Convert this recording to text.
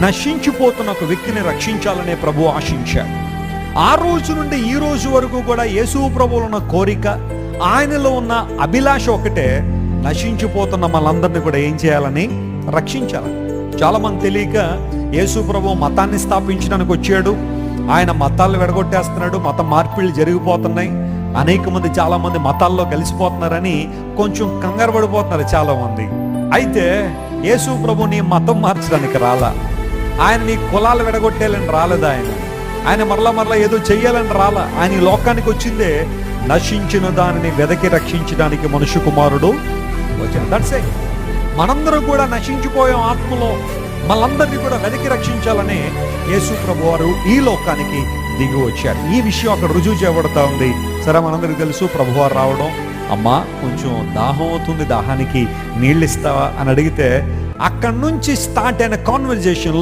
నశించిపోతున్న ఒక వ్యక్తిని రక్షించాలనే ప్రభు ఆశించాడు. ఆ రోజు నుండి ఈ రోజు వరకు కూడా యేసు ప్రభువులో ఉన్న కోరిక, ఆయనలో ఉన్న అభిలాష ఒకటే, నశించిపోతున్న మనందరినీ కూడా ఏం చేయాలని? రక్షించాలని. చాలా మంది తెలియక యేసు ప్రభు మతాన్ని స్థాపించడానికి వచ్చాడు, ఆయన మతాలను విడగొట్టేస్తున్నాడు, మత మార్పిళ్ళు జరిగిపోతున్నాయి, అనేక మంది చాలా మంది మతాల్లో కలిసిపోతున్నారని కొంచెం కంగారు పడిపోతున్నారు చాలా మంది. అయితే యేసు ప్రభు నీ మతం మార్చడానికి రాలా, ఆయన నీ కులాలు విడగొట్టేయాలని రాలేదు, ఆయన మరలా ఏదో చెయ్యాలని రాలా. ఆయన ఈ లోకానికి వచ్చిందే నశించిన దానిని వెదకి రక్షించడానికి మనుష్య కుమారుడు వచ్చాడు. That's it. మనందరూ కూడా నశించిపోయాం ఆత్మలో, మనందరినీ కూడా వెదకి రక్షించాలనే యేసు ప్రభు వారు ఈ లోకానికి దిగి వచ్చారు. ఈ విషయం అక్కడ రుజువు చేయబడతా ఉంది. సరే, మనందరికీ తెలుసు ప్రభువారు రావడం, అమ్మా కొంచెం దాహం అవుతుంది, దాహానికి నీళ్ళు ఇస్తావా అని అడిగితే అక్కడి నుంచి స్టార్ట్ అయిన కాన్వర్జేషన్లో